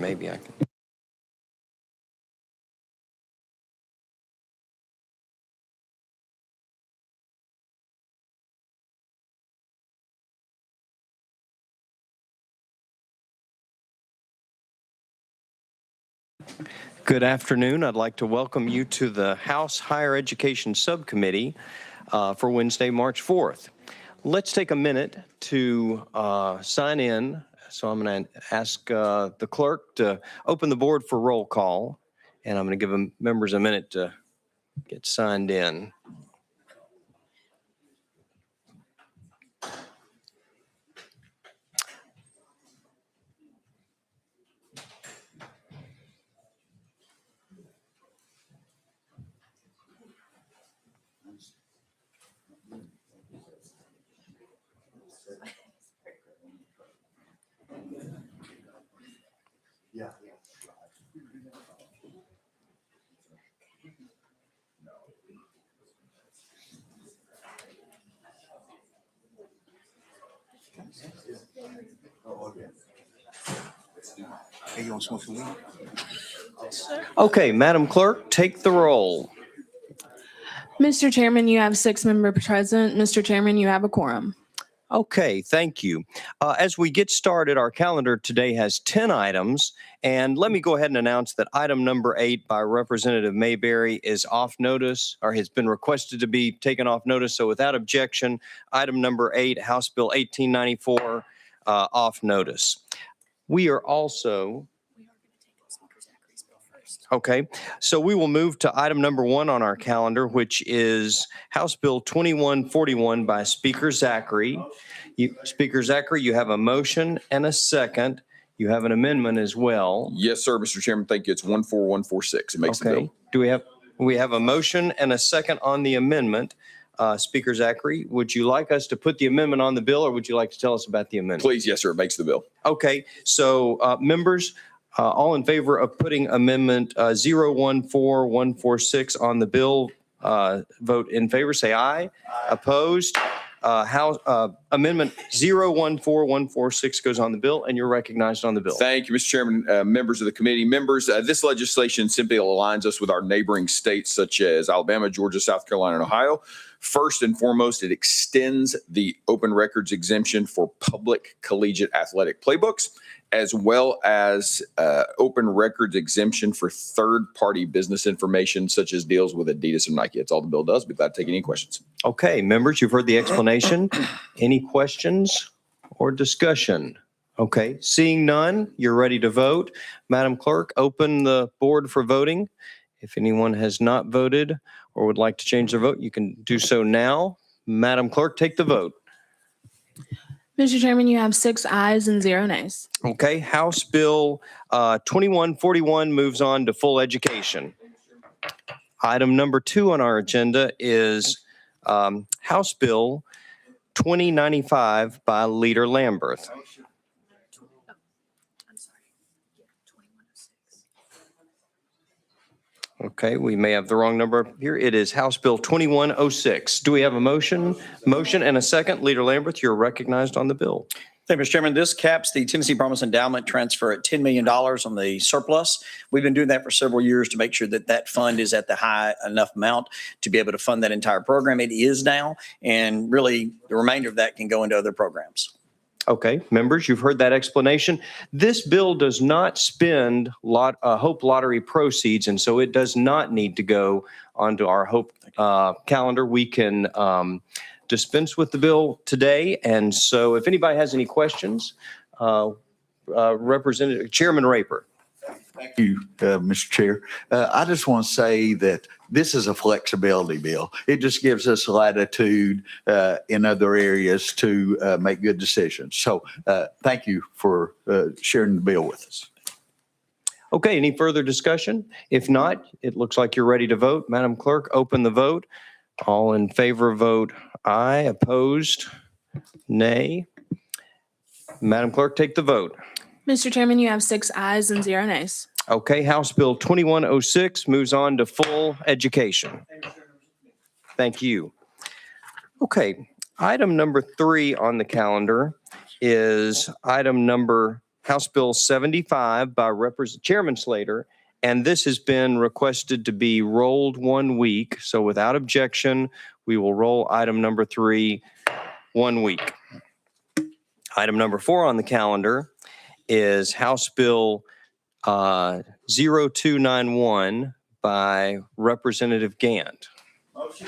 maybe I can. Good afternoon. I'd like to welcome you to the House Higher Education Subcommittee for Wednesday, March 4th. Let's take a minute to sign in. So I'm going to ask the clerk to open the board for roll call, and I'm going to give members a minute to get signed in. Yeah. Hey, you want to smoke some weed? Okay, Madam Clerk, take the roll. Mr. Chairman, you have 6 members present. Mr. Chairman, you have a quorum. Okay, thank you. As we get started, our calendar today has 10 items, and let me go ahead and announce that item number 8 by Representative Mayberry is off notice, or has been requested to be taken off notice. So without objection, item number 8, House Bill 1894, off notice. We are also... Okay, so we will move to item number 1 on our calendar, which is House Bill 2141 by Speaker Zachary. Speaker Zachary, you have a motion and a second. You have an amendment as well. Yes, sir, Mr. Chairman. Thank you. It's 14146. It makes the bill. Do we have a motion and a second on the amendment? Speaker Zachary, would you like us to put the amendment on the bill, or would you like to tell us about the amendment? Please, yes, sir. It makes the bill. Okay, so members, all in favor of putting amendment 014146 on the bill, vote in favor, say aye. Opposed? Amendment 014146 goes on the bill, and you're recognized on the bill. Thank you, Mr. Chairman, members of the committee. Members, this legislation simply aligns us with our neighboring states such as Alabama, Georgia, South Carolina, and Ohio. First and foremost, it extends the open records exemption for public collegiate athletic playbooks, as well as open records exemption for third-party business information, such as deals with Adidas and Nike. That's all the bill does. Be glad to take any questions. Okay, members, you've heard the explanation. Any questions or discussion? Okay, seeing none, you're ready to vote. Madam Clerk, open the board for voting. If anyone has not voted or would like to change their vote, you can do so now. Madam Clerk, take the vote. Mr. Chairman, you have 6 ayes and 0 nays. Okay, House Bill 2141 moves on to full education. Item number 2 on our agenda is House Bill 2095 by Leader Lamberth. Okay, we may have the wrong number here. It is House Bill 2106. Do we have a motion? Motion and a second. Leader Lamberth, you're recognized on the bill. Thank you, Mr. Chairman. This caps the Tennessee Promise Endowment transfer at $10 million on the surplus. We've been doing that for several years to make sure that that fund is at the high enough amount to be able to fund that entire program. It is now, and really the remainder of that can go into other programs. Okay, members, you've heard that explanation. This bill does not spend Hope Lottery proceeds, and so it does not need to go onto our Hope calendar. We can dispense with the bill today, and so if anybody has any questions, Representative Chairman Raper. Thank you, Mr. Chair. I just want to say that this is a flexibility bill. It just gives us latitude in other areas to make good decisions. So thank you for sharing the bill with us. Okay, any further discussion? If not, it looks like you're ready to vote. Madam Clerk, open the vote. All in favor vote aye. Opposed? Nay. Madam Clerk, take the vote. Mr. Chairman, you have 6 ayes and 0 nays. Okay, House Bill 2106 moves on to full education. Thank you. Okay, item number 3 on the calendar is item number House Bill 75 by Chairman Slater, and this has been requested to be rolled 1 week. So without objection, we will roll item number 3 1 week. Item number 4 on the calendar is House Bill 0291 by Representative Gant. Motion.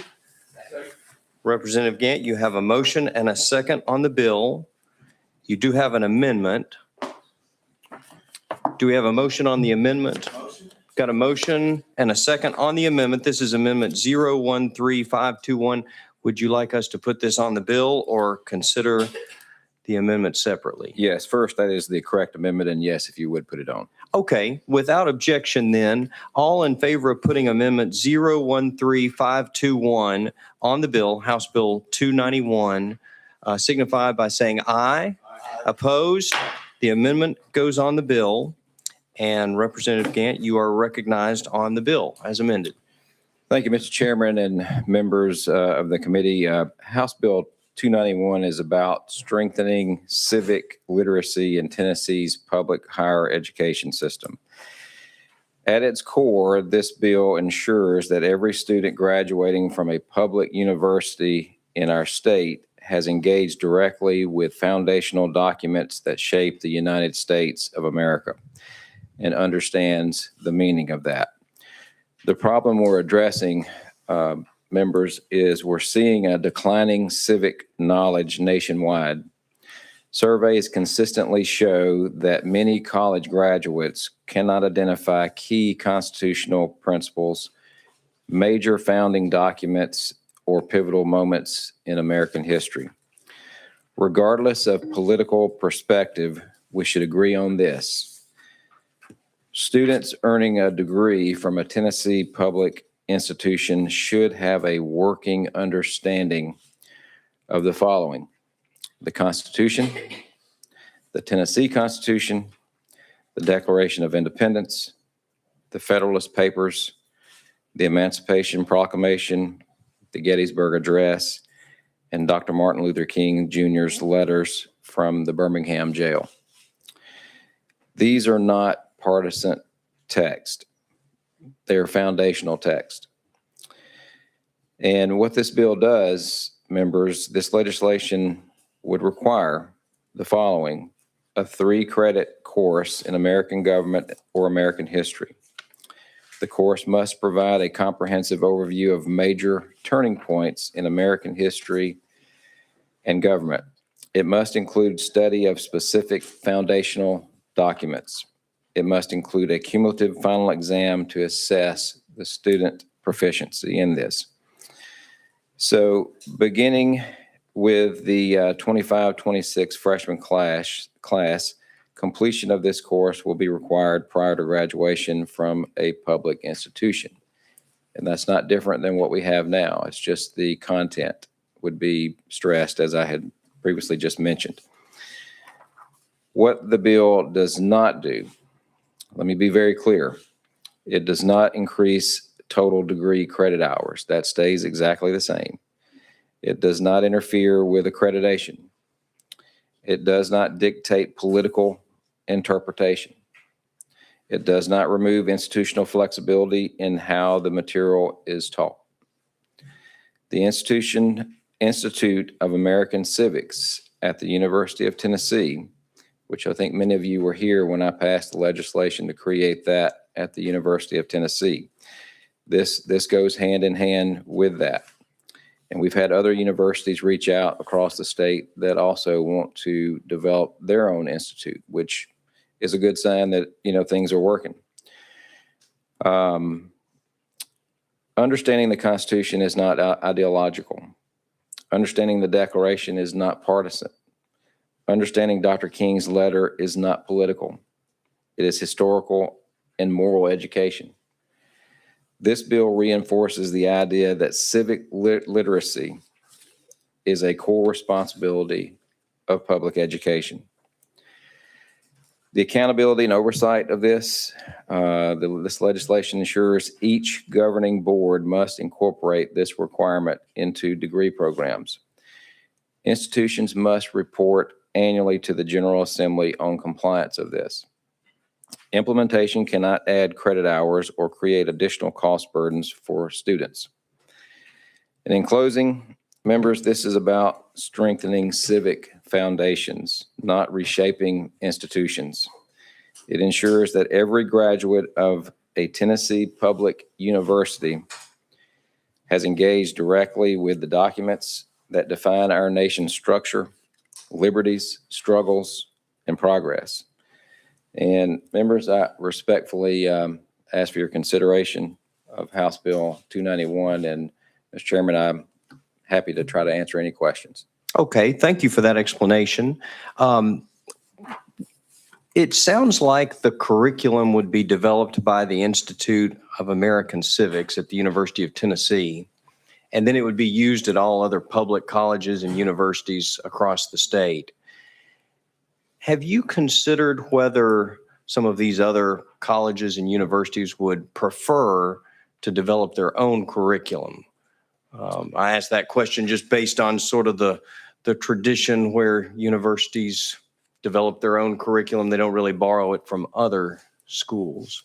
Representative Gant, you have a motion and a second on the bill. You do have an amendment. Do we have a motion on the amendment? Motion. Got a motion and a second on the amendment. This is Amendment 013521. Would you like us to put this on the bill or consider the amendment separately? Yes, first, that is the correct amendment, and yes, if you would put it on. Okay, without objection then, all in favor of putting Amendment 013521 on the bill, House Bill 291, signify by saying aye. Opposed? The amendment goes on the bill. And Representative Gant, you are recognized on the bill as amended. Thank you, Mr. Chairman and members of the committee. House Bill 291 is about strengthening civic literacy in Tennessee's public higher education system. At its core, this bill ensures that every student graduating from a public university in our state has engaged directly with foundational documents that shape the United States of America and understands the meaning of that. The problem we're addressing, members, is we're seeing a declining civic knowledge nationwide. Surveys consistently show that many college graduates cannot identify key constitutional principles, major founding documents, or pivotal moments in American history. Regardless of political perspective, we should agree on this. Students earning a degree from a Tennessee public institution should have a working understanding of the following: the Constitution, the Tennessee Constitution, the Declaration of Independence, the Federalist Papers, the Emancipation Proclamation, the Gettysburg Address, and Dr. Martin Luther King Jr.'s letters from the Birmingham jail. These are not partisan text. They are foundational text. And what this bill does, members, this legislation would require the following: a 3-credit course in American government or American history. The course must provide a comprehensive overview of major turning points in American history and government. It must include study of specific foundational documents. It must include a cumulative final exam to assess the student proficiency in this. So beginning with the 25-26 freshman class, completion of this course will be required prior to graduation from a public institution. And that's not different than what we have now. It's just the content would be stressed, as I had previously just mentioned. What the bill does not do, let me be very clear. It does not increase total degree credit hours. That stays exactly the same. It does not interfere with accreditation. It does not dictate political interpretation. It does not remove institutional flexibility in how the material is taught. The Institute of American Civics at the University of Tennessee, which I think many of you were here when I passed the legislation to create that at the University of Tennessee. This goes hand in hand with that. And we've had other universities reach out across the state that also want to develop their own institute, which is a good sign that, things are working. Understanding the Constitution is not ideological. Understanding the Declaration is not partisan. Understanding Dr. King's letter is not political. It is historical and moral education. This bill reinforces the idea that civic literacy is a core responsibility of public education. The accountability and oversight of this legislation ensures each governing board must incorporate this requirement into degree programs. Institutions must report annually to the General Assembly on compliance of this. Implementation cannot add credit hours or create additional cost burdens for students. And in closing, members, this is about strengthening civic foundations, not reshaping institutions. It ensures that every graduate of a Tennessee public university has engaged directly with the documents that define our nation's structure, liberties, struggles, and progress. And members, I respectfully ask for your consideration of House Bill 291. And Mr. Chairman, I'm happy to try to answer any questions. Okay, thank you for that explanation. It sounds like the curriculum would be developed by the Institute of American Civics at the University of Tennessee, and then it would be used at all other public colleges and universities across the state. Have you considered whether some of these other colleges and universities would prefer to develop their own curriculum? I asked that question just based on sort of the tradition where universities develop their own curriculum. They don't really borrow it from other schools.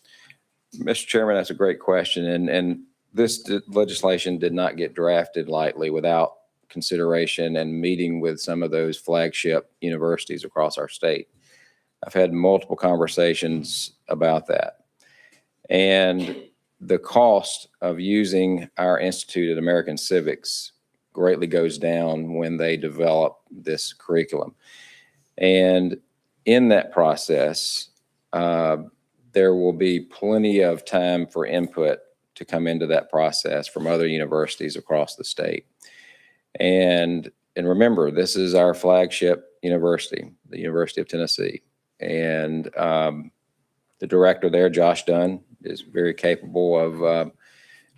Mr. Chairman, that's a great question. And this legislation did not get drafted lightly without consideration and meeting with some of those flagship universities across our state. I've had multiple conversations about that. And the cost of using our Institute of American Civics greatly goes down when they develop this curriculum. And in that process, there will be plenty of time for input to come into that process from other universities across the state. And remember, this is our flagship university, the University of Tennessee. And the director there, Josh Dunn, is very capable of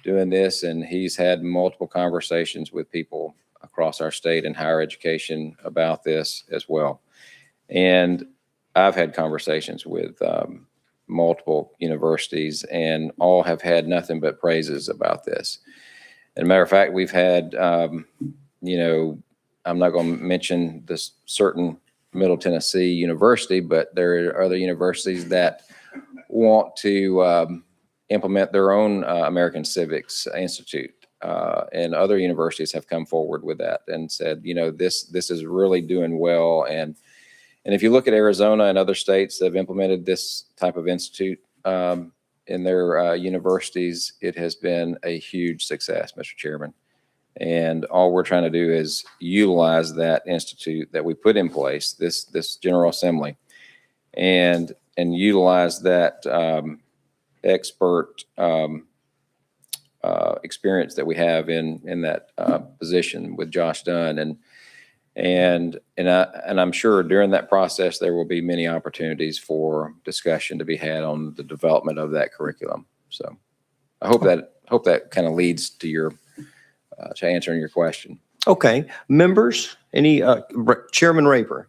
doing this. And he's had multiple conversations with people across our state and higher education about this as well. And I've had conversations with multiple universities, and all have had nothing but praises about this. As a matter of fact, we've had, I'm not going to mention this certain Middle Tennessee university, but there are other universities that want to implement their own American Civics Institute. And other universities have come forward with that and said, this is really doing well. And if you look at Arizona and other states that have implemented this type of institute in their universities, it has been a huge success, Mr. Chairman. And all we're trying to do is utilize that institute that we put in place, this General Assembly, and utilize that expert experience that we have in that position with Josh Dunn. And I'm sure during that process, there will be many opportunities for discussion to be had on the development of that curriculum. So I hope that kind of leads to your to answering your question. Okay, members, any Chairman Raper?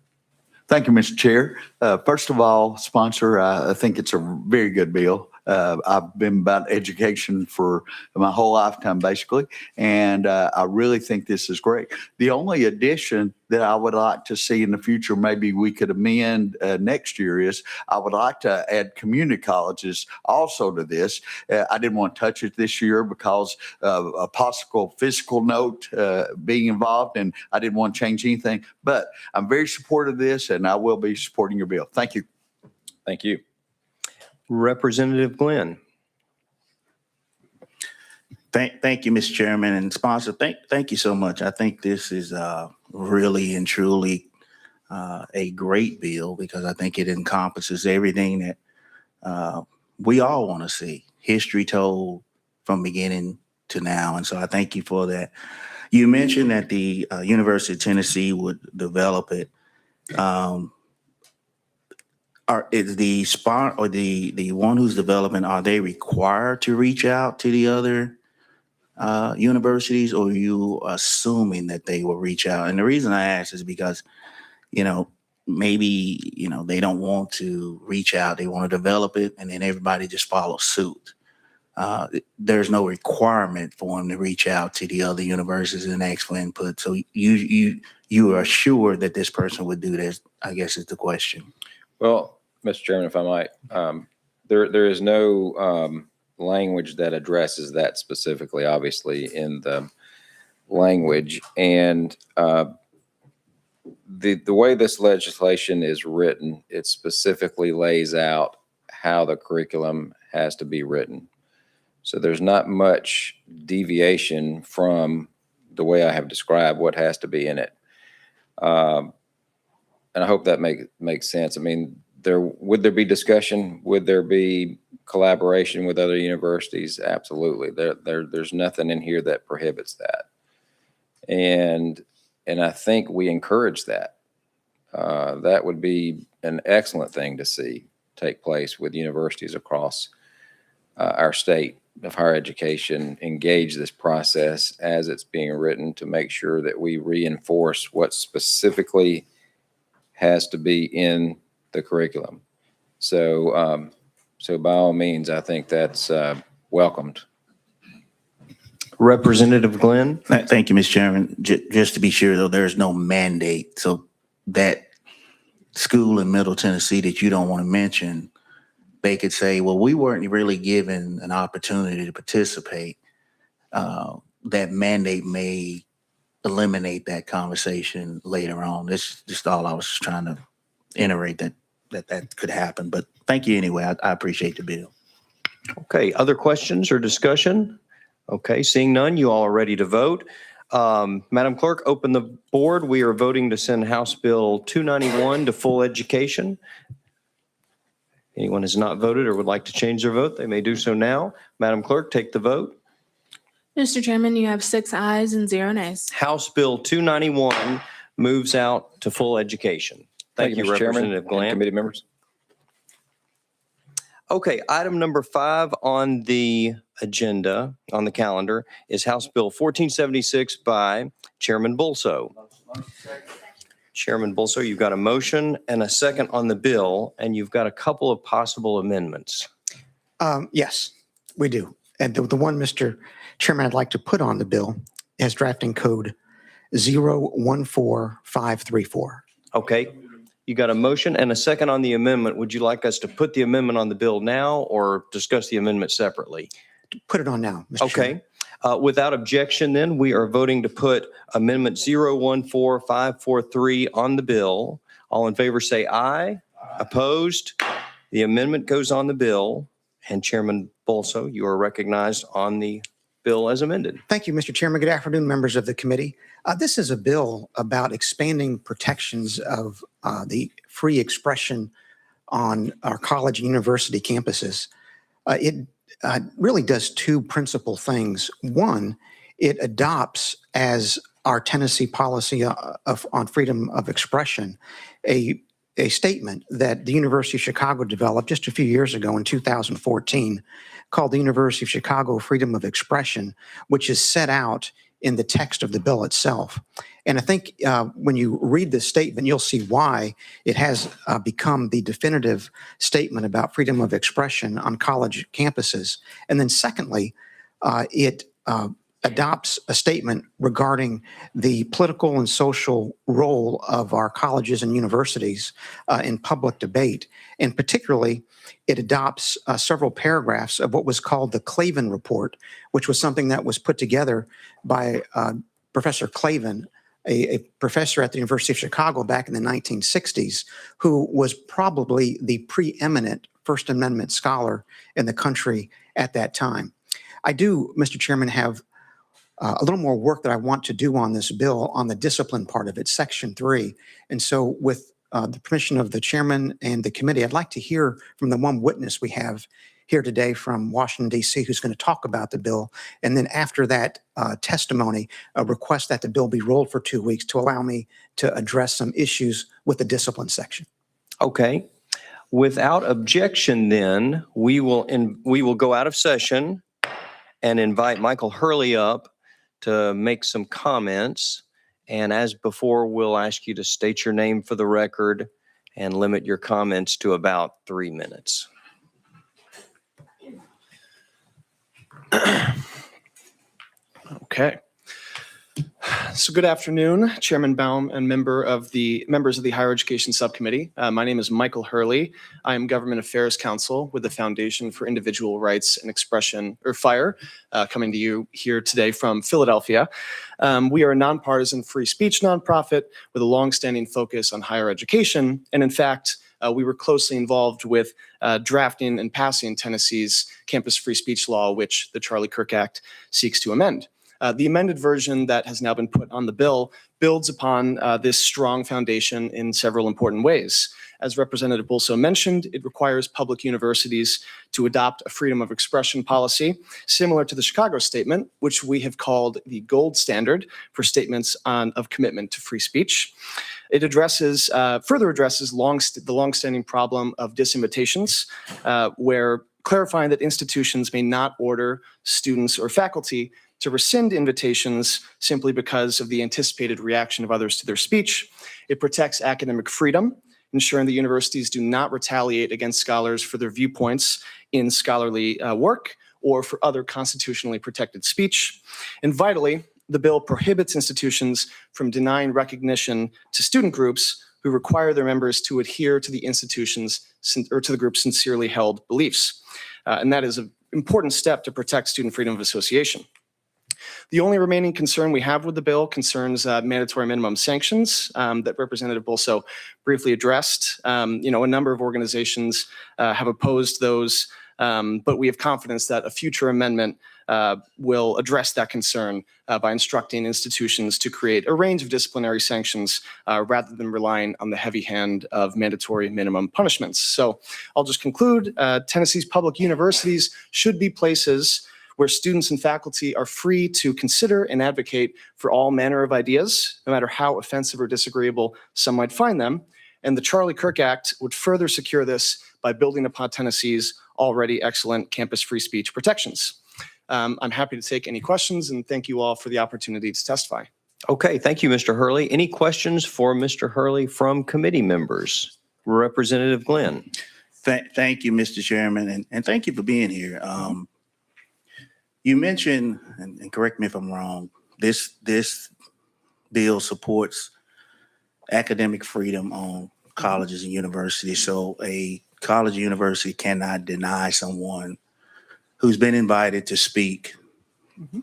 Thank you, Mr. Chair. First of all, sponsor, I think it's a very good bill. I've been about education for my whole lifetime, basically, and I really think this is great. The only addition that I would like to see in the future, maybe we could amend next year, is I would like to add community colleges also to this. I didn't want to touch it this year because of a possible fiscal note being involved, and I didn't want to change anything. But I'm very supportive of this, and I will be supporting your bill. Thank you. Thank you. Representative Glenn. Thank you, Mr. Chairman and sponsor. Thank you so much. I think this is really and truly a great bill because I think it encompasses everything that we all want to see, history told from beginning to now. And so I thank you for that. You mentioned that the University of Tennessee would develop it. Is the spot or the one who's developing, are they required to reach out to the other universities, or are you assuming that they will reach out? And the reason I ask is because, maybe, they don't want to reach out. They want to develop it and then everybody just follows suit. there's no requirement for them to reach out to the other universities and ask for input. So you are sure that this person would do this, I guess is the question. Well, Mr. Chairman, if I might, there is no language that addresses that specifically, obviously, in the language. And the way this legislation is written, it specifically lays out how the curriculum has to be written. So there's not much deviation from the way I have described what has to be in it. And I hope that makes sense. I mean, would there be discussion? Would there be collaboration with other universities? Absolutely. There's nothing in here that prohibits that. And I think we encourage that. That would be an excellent thing to see take place with universities across our state of higher education, engage this process as it's being written to make sure that we reinforce what specifically has to be in the curriculum. So, so by all means, I think that's welcomed. Representative Glenn? Thank you, Mr. Chairman. Just to be sure, though, there's no mandate. So that school in Middle Tennessee that you don't want to mention, they could say, well, we weren't really given an opportunity to participate. That mandate may eliminate that conversation later on. That's just all I was trying to iterate that could happen. But thank you anyway. I appreciate the bill. Okay, other questions or discussion? Okay, seeing none, you all are ready to vote. Madam Clerk, open the board. We are voting to send House Bill 291 to full education. Anyone has not voted or would like to change their vote, they may do so now. Madam Clerk, take the vote. Mr. Chairman, you have 6 ayes and 0 nays. House Bill 291 moves out to full education. Thank you, Mr. Chairman Representative and Glenn. committee members. Okay, item number 5 on the agenda, on the calendar, is House Bill 1476 by Chairman Bulso. Chairman Bulso, you've got a motion and a second on the bill, and you've got a couple of possible amendments. Yes, we do. And the one, Mr. Chairman, I'd like to put on the bill is drafting code 014534. Okay, you got a motion and a second on the amendment. Would you like us to put the amendment on the bill now or discuss the amendment separately? Put it on now, Mr. Chairman. Okay. Without objection, then, we are voting to put Amendment 014543 on the bill. All in favor say aye. Opposed? The amendment goes on the bill. And Chairman Bulso, you are recognized on the bill as amended. Thank you, Mr. Chairman. Good afternoon, members of the committee. This is a bill about expanding protections of the free expression on our college and university campuses. It really does 2 principal things. One, it adopts as our Tennessee policy on freedom of expression a statement that the University of Chicago developed just a few years ago in 2014 called the University of Chicago Freedom of Expression, which is set out in the text of the bill itself. And I think when you read this statement, you'll see why it has become the definitive statement about freedom of expression on college campuses. And then secondly, it adopts a statement regarding the political and social role of our colleges and universities in public debate. And particularly, it adopts several paragraphs of what was called the Clavin Report, which was something that was put together by Professor Clavin, a professor at the University of Chicago back in the 1960s, who was probably the preeminent First Amendment scholar in the country at that time. I do, Mr. Chairman, have a little more work that I want to do on this bill on the discipline part of it, Section 3. And so with the permission of the chairman and the committee, I'd like to hear from the one witness we have here today from Washington, D.C., who's going to talk about the bill. And then after that testimony, request that the bill be rolled for 2 weeks to allow me to address some issues with the discipline section. Okay. Without objection, then, we will go out of session and invite Michael Hurley up to make some comments. And as before, we'll ask you to state your name for the record and limit your comments to about 3 minutes. Okay. So good afternoon, Chairman Baum and members of the Higher Education Subcommittee. My name is Michael Hurley. I am Government Affairs Counsel with the Foundation for Individual Rights and Expression, or FIRE, coming to you here today from Philadelphia. We are a nonpartisan free speech nonprofit with a longstanding focus on higher education. And in fact, we were closely involved with drafting and passing Tennessee's campus free speech law, which the Charlie Kirk Act seeks to amend. The amended version that has now been put on the bill builds upon this strong foundation in several important ways. As Representative Bulso mentioned, it requires public universities to adopt a freedom of expression policy similar to the Chicago Statement, which we have called the gold standard for statements of commitment to free speech. It further addresses the longstanding problem of disinvitations, where clarifying that institutions may not order students or faculty to rescind invitations simply because of the anticipated reaction of others to their speech. It protects academic freedom, ensuring that universities do not retaliate against scholars for their viewpoints in scholarly work or for other constitutionally protected speech. And vitally, the bill prohibits institutions from denying recognition to student groups who require their members to adhere to the institution's or to the group's sincerely held beliefs. And that is an important step to protect student freedom of association. The only remaining concern we have with the bill concerns mandatory minimum sanctions that Representative Bulso briefly addressed. A number of organizations have opposed those, but we have confidence that a future amendment will address that concern by instructing institutions to create a range of disciplinary sanctions rather than relying on the heavy hand of mandatory minimum punishments. So I'll just conclude. Tennessee's public universities should be places where students and faculty are free to consider and advocate for all manner of ideas, no matter how offensive or disagreeable some might find them. And the Charlie Kirk Act would further secure this by building upon Tennessee's already excellent campus free speech protections. I'm happy to take any questions, and thank you all for the opportunity to testify. Okay, thank you, Mr. Hurley. Any questions for Mr. Hurley from committee members? Representative Glenn. Thank you, Mr. Chairman, and thank you for being here. You mentioned, and correct me if I'm wrong, this bill supports academic freedom on colleges and universities. So a college or university cannot deny someone who's been invited to speak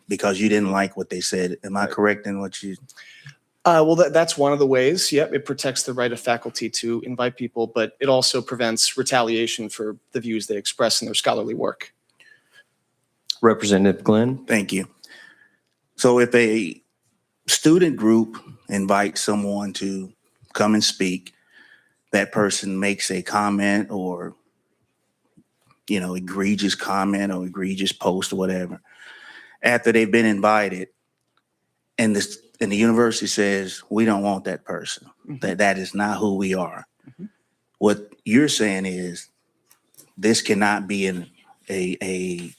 because you didn't like what they said. Am I correct in what you? Well, that's one of the ways. Yep, it protects the right of faculty to invite people, but it also prevents retaliation for the views they express in their scholarly work. Representative Glenn. Thank you. So if a student group invites someone to come and speak, that person makes a comment or, egregious comment or egregious post or whatever, after they've been invited, and the university says, we don't want that person, that is not who we are. What you're saying is this cannot be a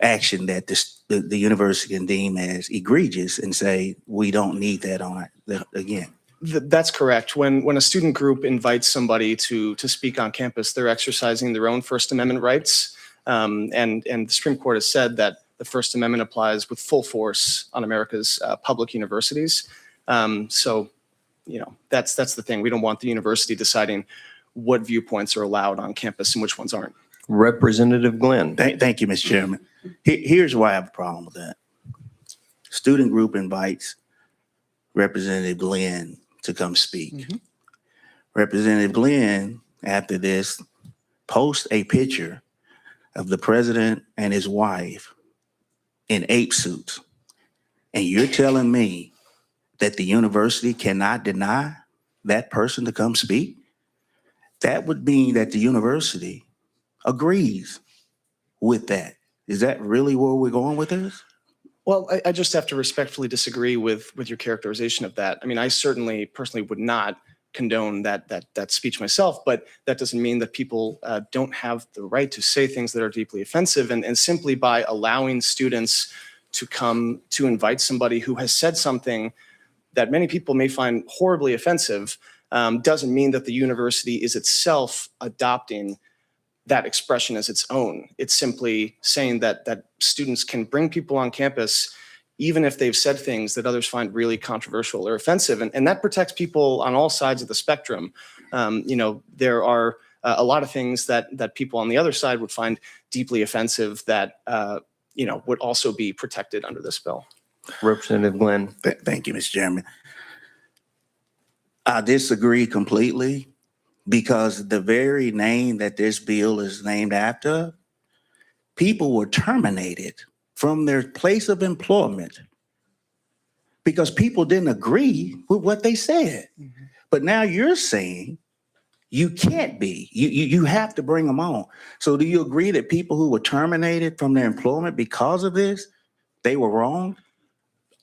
action that the university can deem as egregious and say, we don't need that on it again. That's correct. When a student group invites somebody to speak on campus, they're exercising their own First Amendment rights. And the Supreme Court has said that the First Amendment applies with full force on America's public universities. So, that's the thing. We don't want the university deciding what viewpoints are allowed on campus and which ones aren't. Representative Glenn. Thank you, Mr. Chairman. Here's why I have a problem with that. Student group invites Representative Glenn to come speak. Representative Glenn, after this, posts a picture of the president and his wife in ape suits. And you're telling me that the university cannot deny that person to come speak? That would mean that the university agrees with that. Is that really where we're going with this? Well, I just have to respectfully disagree with your characterization of that. I mean, I certainly personally would not condone that speech myself, but that doesn't mean that people don't have the right to say things that are deeply offensive. And simply by allowing students to come to invite somebody who has said something that many people may find horribly offensive doesn't mean that the university is itself adopting that expression as its own. It's simply saying that students can bring people on campus even if they've said things that others find really controversial or offensive. And that protects people on all sides of the spectrum. There are a lot of things that people on the other side would find deeply offensive that, would also be protected under this bill. Representative Glenn. Thank you, Mr. Chairman. I disagree completely because the very name that this bill is named after, people were terminated from their place of employment because people didn't agree with what they said. Mm-hmm. But now you're saying you can't be. You have to bring them on. So do you agree that people who were terminated from their employment because of this, they were wrong?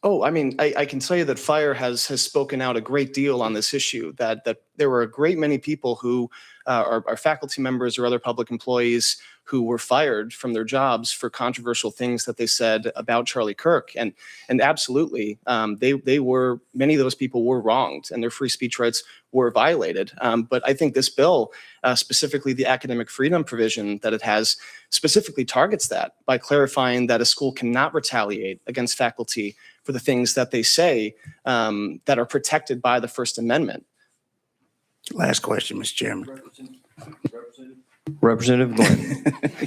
Oh, I mean, I can tell you that Fire has spoken out a great deal on this issue, that there were a great many people who are faculty members or other public employees who were fired from their jobs for controversial things that they said about Charlie Kirk. And absolutely, many of those people were wronged and their free speech rights were violated. But I think this bill, specifically the academic freedom provision that it has, specifically targets that by clarifying that a school cannot retaliate against faculty for the things that they say that are protected by the First Amendment. Last question, Mr. Chairman. Representative Glenn.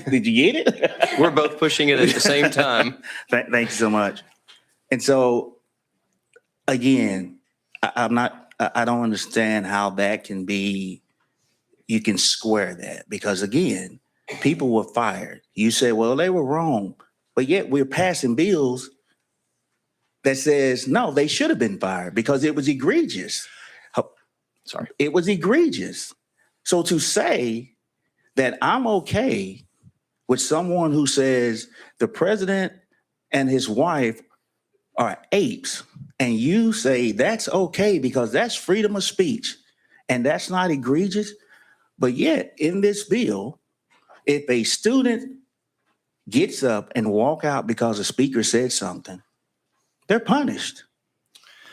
Did you get it? We're both pushing it at the same time. Thank you so much. And so, again, I don't understand how that can be, you can square that because, again, people were fired. You say, well, they were wrong, but yet we're passing bills that says, no, they should have been fired because it was egregious. Sorry. It was egregious. So to say that I'm okay with someone who says the president and his wife are apes, and you say that's okay because that's freedom of speech, and that's not egregious, but yet in this bill, if a student gets up and walk out because a speaker said something, they're punished.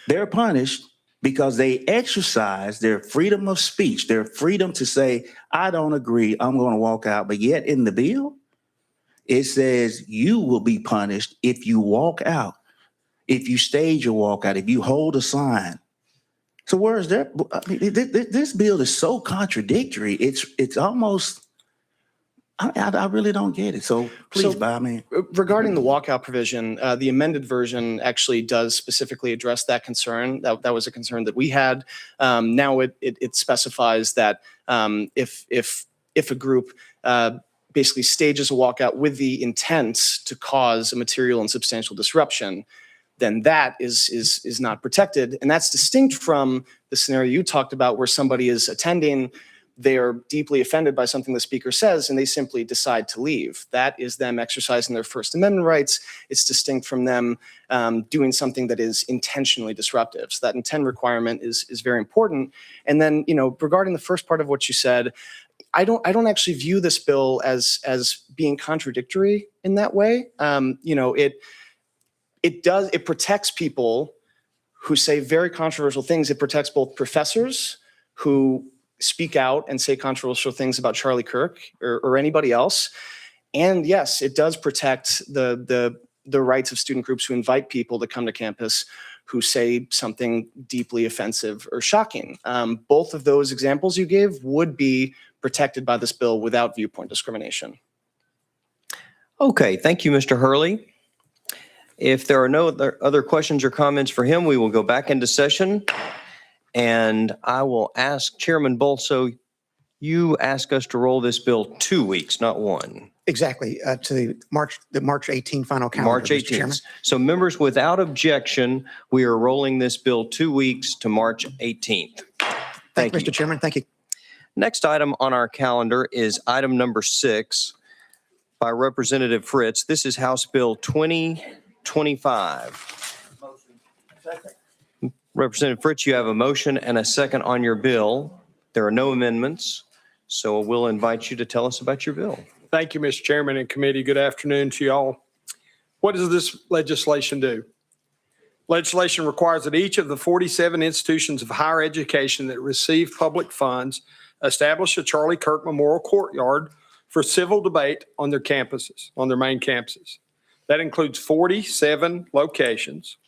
They're punished because they exercise their freedom of speech, their freedom to say, I don't agree, I'm going to walk out. But yet in the bill, it says you will be punished if you walk out, if you stage a walkout, if you hold a sign. So where is that? I mean, this bill is so contradictory. It's almost, I really don't get it. So please, by me. Regarding the walkout provision, the amended version actually does specifically address that concern. That was a concern that we had. Now it specifies that if a group basically stages a walkout with the intent to cause a material and substantial disruption, then that is not protected. And that's distinct from the scenario you talked about where somebody is attending, they are deeply offended by something the speaker says, and they simply decide to leave. That is them exercising their First Amendment rights. It's distinct from them doing something that is intentionally disruptive. So that intent requirement is very important. And then, regarding the first part of what you said, I don't actually view this bill as being contradictory in that way. It protects people who say very controversial things. It protects both professors who speak out and say controversial things about Charlie Kirk or anybody else. And yes, it does protect the rights of student groups who invite people to come to campus who say something deeply offensive or shocking. Both of those examples you gave would be protected by this bill without viewpoint discrimination. Okay, thank you, Mr. Hurley. If there are no other questions or comments for him, we will go back into session. And I will ask Chairman Bolso, you ask us to roll this bill 2 weeks, not one. Exactly, to the March 18 final calendar. March Mr. Chairman. 18th. So members, without objection, we are rolling this bill 2 weeks to March 18th. Thank you, you. Mr. Chairman. Thank you. Next item on our calendar is item number 6 by Representative Fritz. This is House Bill 2025. Representative Fritz, you have a motion and a second on your bill. There are no amendments, so we'll invite you to tell us about your bill. Thank you, Mr. Chairman and committee. Good afternoon to y'all. What does this legislation do? Legislation requires that each of the 47 institutions of higher education that receive public funds establish a Charlie Kirk Memorial Courtyard for civil debate on their campuses, on their main campuses. That includes 47 locations: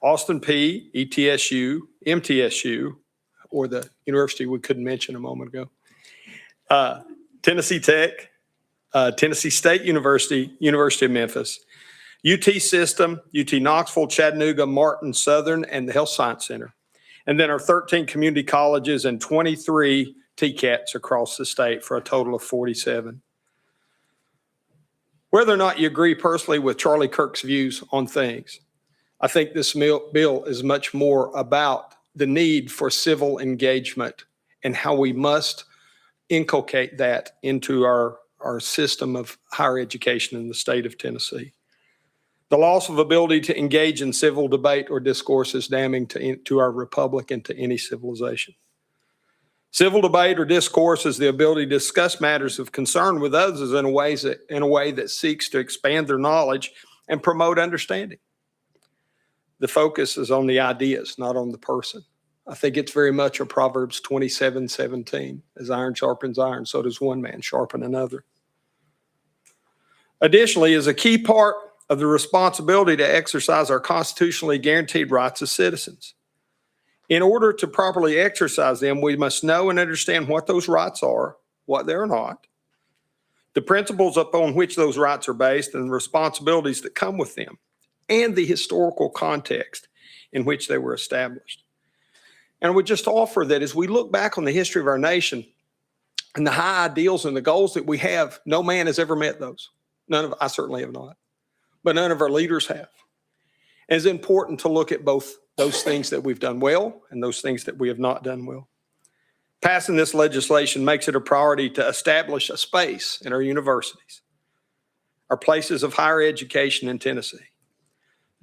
Austin P, ETSU, MTSU, or the university we couldn't mention a moment ago, Tennessee Tech, Tennessee State University, University of Memphis, UT System, UT Knoxville, Chattanooga, Martin, Southern, and the Health Science Center. And then our 13 community colleges and 23 TCATs across the state for a total of 47. Whether or not you agree personally with Charlie Kirk's views on things, I think this bill is much more about the need for civil engagement and how we must inculcate that into our system of higher education in the state of Tennessee. The loss of ability to engage in civil debate or discourse is damning to our republic and to any civilization. Civil debate or discourse is the ability to discuss matters of concern with others in a way that seeks to expand their knowledge and promote understanding. The focus is on the ideas, not on the person. I think it's very much a Proverbs 27:17. As iron sharpens iron, so does one man sharpen another. Additionally, as a key part of the responsibility to exercise our constitutionally guaranteed rights as citizens. In order to properly exercise them, we must know and understand what those rights are, what they're not, the principles upon which those rights are based, and the responsibilities that come with them, and the historical context in which they were established. And I would just offer that as we look back on the history of our nation and the high ideals and the goals that we have, no man has ever met those. I certainly have not, but none of our leaders have. And it's important to look at both those things that we've done well and those things that we have not done well. Passing this legislation makes it a priority to establish a space in our universities, our places of higher education in Tennessee.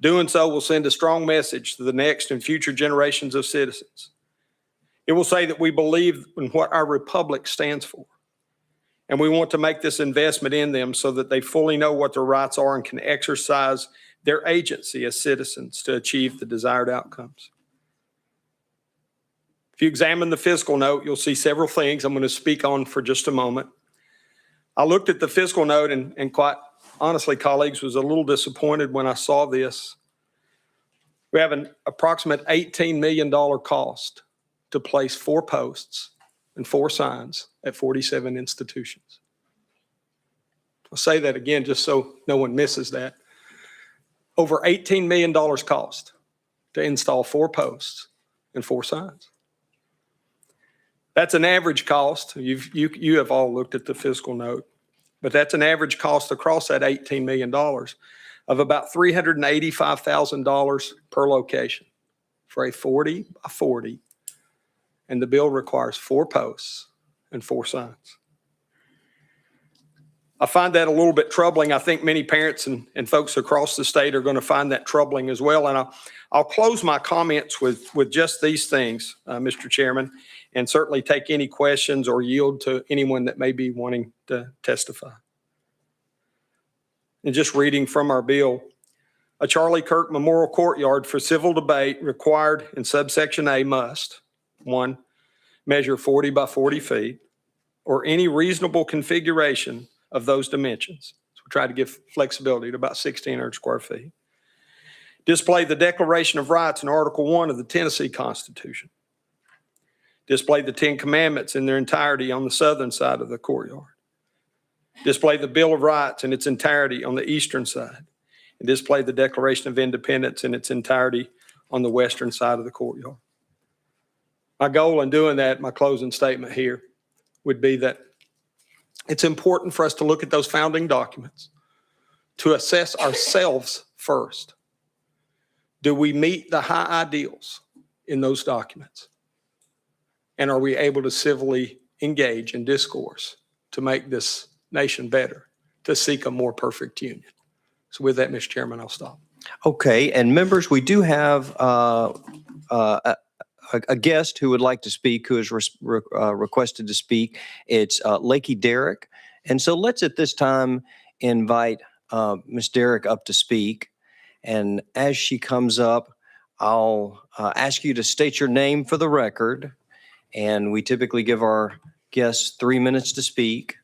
Doing so will send a strong message to the next and future generations of citizens. It will say that we believe in what our republic stands for, and we want to make this investment in them so that they fully know what their rights are and can exercise their agency as citizens to achieve the desired outcomes. If you examine the fiscal note, you'll see several things I'm going to speak on for just a moment. I looked at the fiscal note and quite honestly, colleagues, was a little disappointed when I saw this. We have an approximate $18 million cost to place 4 posts and 4 signs at 47 institutions. I'll say that again just so no one misses that. Over $18 million cost to install 4 posts and 4 signs. That's an average cost. You have all looked at the fiscal note, but that's an average cost across that $18 million of about $385,000 per location for a 40 by 40, and the bill requires 4 posts and 4 signs. I find that a little bit troubling. I think many parents and folks across the state are going to find that troubling as well. And I'll close my comments with just these things, Mr. Chairman, and certainly take any questions or yield to anyone that may be wanting to testify. And just reading from our bill, a Charlie Kirk Memorial Courtyard for civil debate required in subsection A must, 1, measure 40 by 40 feet, or any reasonable configuration of those dimensions. So we try to give flexibility to about 1,600 square feet. Display the Declaration of Rights in Article 1 of the Tennessee Constitution. Display the 10 Commandments in their entirety on the southern side of the courtyard. Display the Bill of Rights in its entirety on the eastern side. And display the Declaration of Independence in its entirety on the western side of the courtyard. My goal in doing that, my closing statement here, would be that it's important for us to look at those founding documents, to assess ourselves first. Do we meet the high ideals in those documents? And are we able to civilly engage in discourse to make this nation better, to seek a more perfect union? So with that, Mr. Chairman, I'll stop. Okay, and members, we do have a guest who would like to speak, who has requested to speak. It's Lakey Derrick. And so let's at this time invite Ms. Derrick up to speak. And as she comes up, I'll ask you to state your name for the record. And we typically give our guests 3 minutes to speak.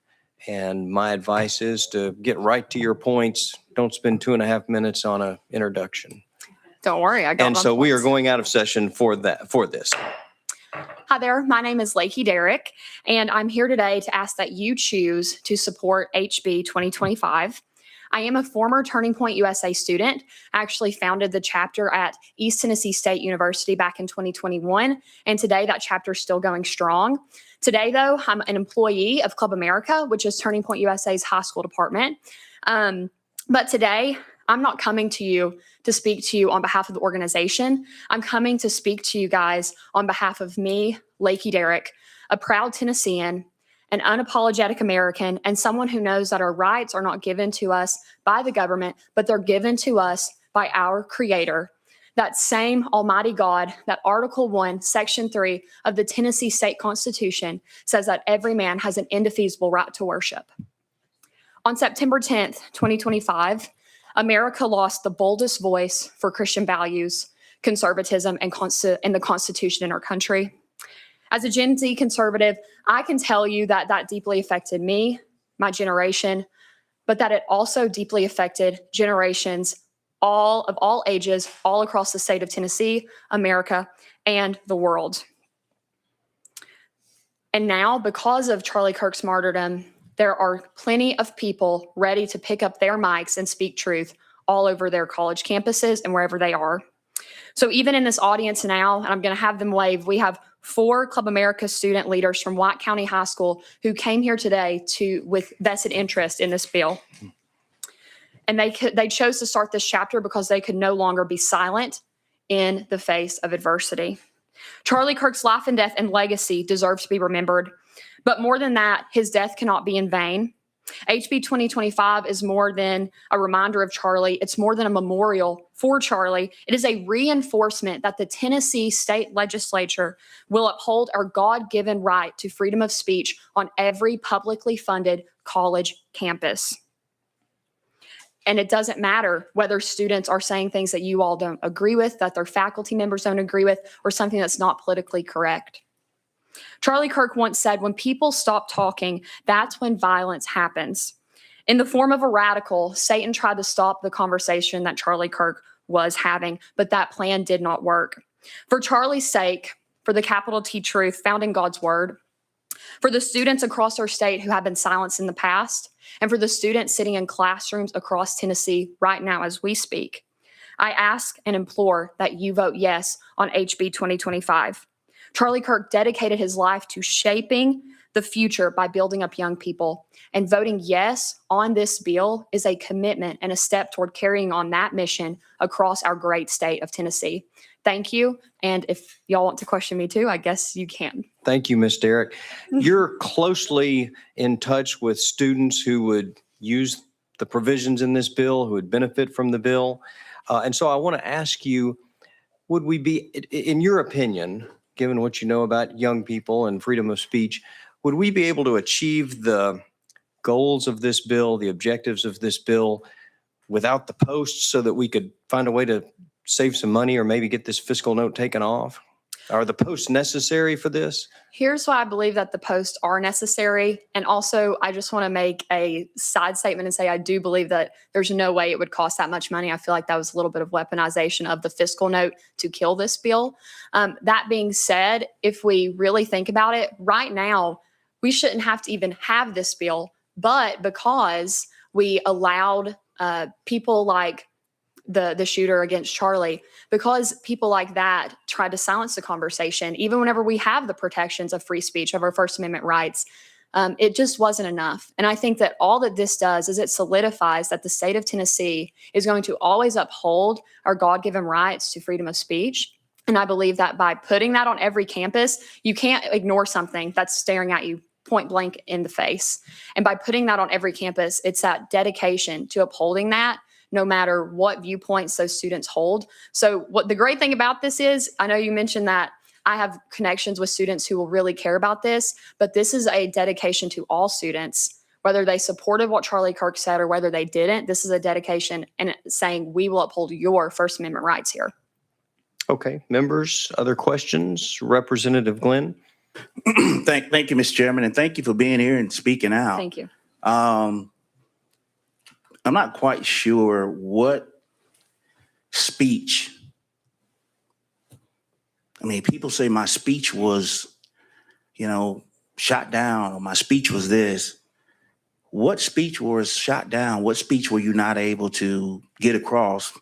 And my advice is to get right to your points. Don't spend 2.5 minutes on an introduction. Don't worry, I got And my so we are points. going out of session for this. Hi there, my name is Lakey Derrick, and I'm here today to ask that you choose to support HB 2025. I am a former Turning Point USA student. I actually founded the chapter at East Tennessee State University back in 2021, and today that chapter is still going strong. Today, though, I'm an employee of Club America, which is Turning Point USA's high school department. But today, I'm not coming to you to speak to you on behalf of the organization. I'm coming to speak to you guys on behalf of me, Lakey Derrick, a proud Tennessean, an unapologetic American, and someone who knows that our rights are not given to us by the government, but they're given to us by our Creator. That same Almighty God, that Article 1, Section 3 of the Tennessee State Constitution says that every man has an indefeasible right to worship. On September 10th, 2025, America lost the boldest voice for Christian values, conservatism, and the Constitution in our country. As a Gen Z conservative, I can tell you that that deeply affected me, my generation, but that it also deeply affected generations of all ages, all across the state of Tennessee, America, and the world. And now, because of Charlie Kirk's martyrdom, there are plenty of people ready to pick up their mics and speak truth all over their college campuses and wherever they are. So even in this audience now, and I'm going to have them wave, we have 4 Club America student leaders from White County High School who came here today with vested interest in this bill. And they chose to start this chapter because they could no longer be silent in the face of adversity. Charlie Kirk's life and death and legacy deserve to be remembered. But more than that, his death cannot be in vain. HB 2025 is more than a reminder of Charlie. It's more than a memorial for Charlie. It is a reinforcement that the Tennessee State Legislature will uphold our God-given right to freedom of speech on every publicly funded college campus. And it doesn't matter whether students are saying things that you all don't agree with, that their faculty members don't agree with, or something that's not politically correct. Charlie Kirk once said, when people stop talking, that's when violence happens. In the form of a radical, Satan tried to stop the conversation that Charlie Kirk was having, but that plan did not work. For Charlie's sake, for the capital T truth found in God's word, for the students across our state who have been silenced in the past, and for the students sitting in classrooms across Tennessee right now as we speak, I ask and implore that you vote yes on HB 2025. Charlie Kirk dedicated his life to shaping the future by building up young people, and voting yes on this bill is a commitment and a step toward carrying on that mission across our great state of Tennessee. Thank you. And if y'all want to question me too, I guess you can. Thank you, Ms. Derrick. You're closely in touch with students who would use the provisions in this bill, who would benefit from the bill. And so I want to ask you, would we be, in your opinion, given what you know about young people and freedom of speech, would we be able to achieve the goals of this bill, the objectives of this bill, without the posts so that we could find a way to save some money or maybe get this fiscal note taken off? Are the posts necessary for this? Here's why I believe that the posts are necessary. And also, I just want to make a side statement and say I do believe that there's no way it would cost that much money. I feel like that was a little bit of weaponization of the fiscal note to kill this bill. That being said, if we really think about it, right now, we shouldn't have to even have this bill. But because we allowed people like the shooter against Charlie, because people like that tried to silence the conversation, even whenever we have the protections of free speech, of our First Amendment rights, it just wasn't enough. And I think that all that this does is it solidifies that the state of Tennessee is going to always uphold our God-given rights to freedom of speech. And I believe that by putting that on every campus, you can't ignore something that's staring at you point blank in the face. And by putting that on every campus, it's that dedication to upholding that, no matter what viewpoints those students hold. So what the great thing about this is, I know you mentioned that I have connections with students who will really care about this, but this is a dedication to all students, whether they supported what Charlie Kirk said or whether they didn't. This is a dedication and saying we will uphold your First Amendment rights here. Okay, members, other questions? Representative Glenn? Thank you, Mr. Chairman, and thank you for being here and speaking out. Thank you. I'm not quite sure what speech. I mean, people say my speech was, shot down, or my speech was this. What speech was shot down? What speech were you not able to get across?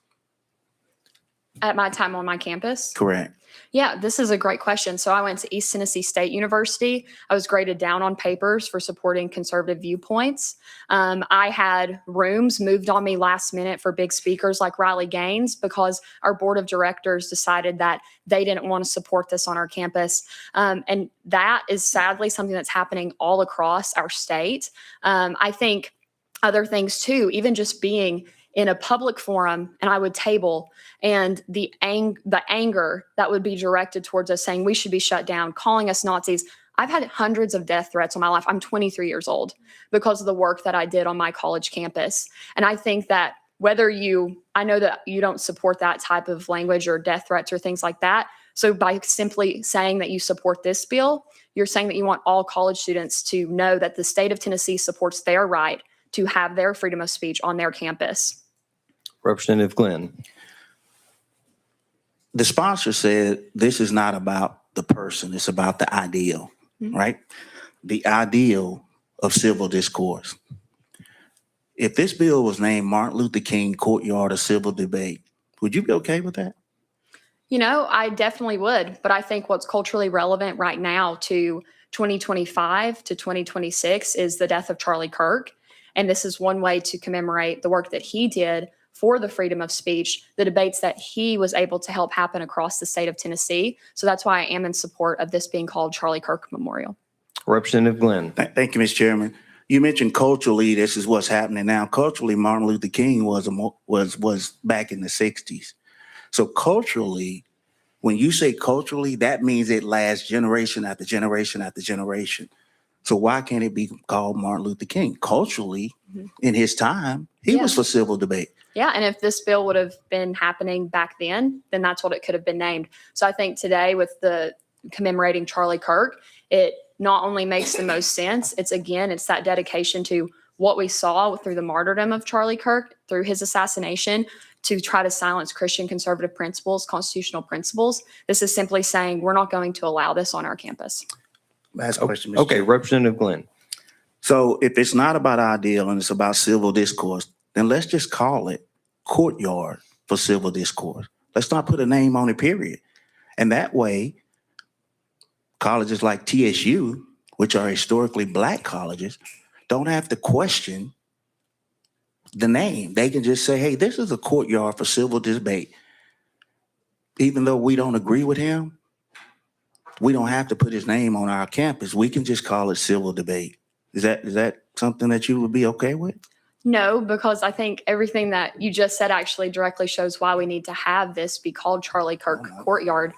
At my time on my campus? Correct. Yeah, this is a great question. So I went to East Tennessee State University. I was graded down on papers for supporting conservative viewpoints. I had rooms moved on me last minute for big speakers like Riley Gaines because our board of directors decided that they didn't want to support this on our campus. And that is sadly something that's happening all across our state. I think other things too, even just being in a public forum and I would table and the anger that would be directed towards us saying we should be shut down, calling us Nazis. I've had hundreds of death threats on my life. I'm 23 years old because of the work that I did on my college campus. And I think that I know that you don't support that type of language or death threats or things like that. So by simply saying that you support this bill, you're saying that you want all college students to know that the state of Tennessee supports their right to have their freedom of speech on their campus. Representative Glenn. The sponsor said this is not about the person, it's about the ideal, right? The ideal of civil discourse. If this bill was named Martin Luther King Courtyard of Civil Debate, would you be okay with that? I definitely would, but I think what's culturally relevant right now to 2025 to 2026 is the death of Charlie Kirk. And this is one way to commemorate the work that he did for the freedom of speech, the debates that he was able to help happen across the state of Tennessee. So that's why I am in support of this being called Charlie Kirk Memorial. Representative Glenn. Thank you, Mr. Chairman. You mentioned culturally, this is what's happening now. Culturally, Martin Luther King was back in the 60s. So culturally, when you say culturally, that means it lasts generation after generation after generation. So why can't it be called Martin Luther King? Culturally, in his time, he was for civil debate. Yeah, and if this bill would have been happening back then that's what it could have been named. So I think today with the commemorating Charlie Kirk, it not only makes the most sense, it's that dedication to what we saw through the martyrdom of Charlie Kirk, through his assassination, to try to silence Christian conservative principles, constitutional principles. This is simply saying we're not going to allow this on our campus. Last question, Mr. Okay, Chairman. Representative Glenn. So if it's not about ideal and it's about civil discourse, then let's just call it Courtyard for Civil Discourse. Let's not put a name on it, period. And that way, colleges like TSU, which are historically Black colleges, don't have to question the name. They can just say, hey, this is a courtyard for civil debate. Even though we don't agree with him, we don't have to put his name on our campus. We can just call it civil debate. Is that something that you would be okay with? No, because I think everything that you just said actually directly shows why we need to have this be called Charlie Kirk Courtyard.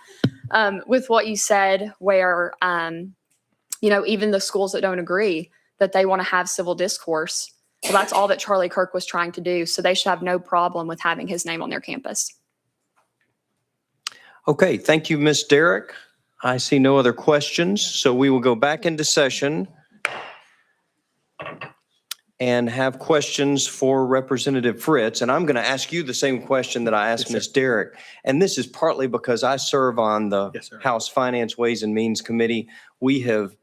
With what you said, where, even the schools that don't agree that they want to have civil discourse, well, that's all that Charlie Kirk was trying to do. So they should have no problem with having his name on their campus. Okay, thank you, Ms. Derrick. I see no other questions, so we will go back into session and have questions for Representative Fritz. And I'm going to ask you the same question that I asked Ms. Derrick. And this is partly because I serve on the House Finance, Ways and Means Committee. We have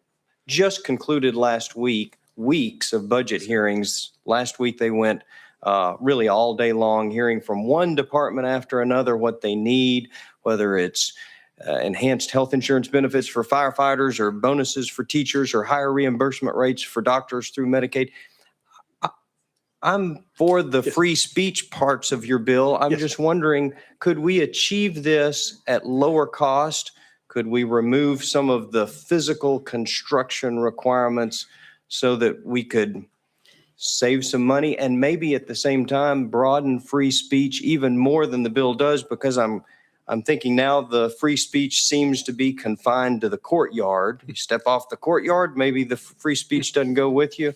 just concluded last week weeks of budget hearings. Last week they went really all day long, hearing from one department after another what they need, whether it's enhanced health insurance benefits for firefighters or bonuses for teachers or higher reimbursement rates for doctors through Medicaid. I'm for the free speech parts of your bill. I'm just wondering, could we achieve this at lower cost? Could we remove some of the physical construction requirements so that we could save some money and maybe at the same time broaden free speech even more than the bill does? Because I'm thinking now the free speech seems to be confined to the courtyard. You step off the courtyard, maybe the free speech doesn't go with you.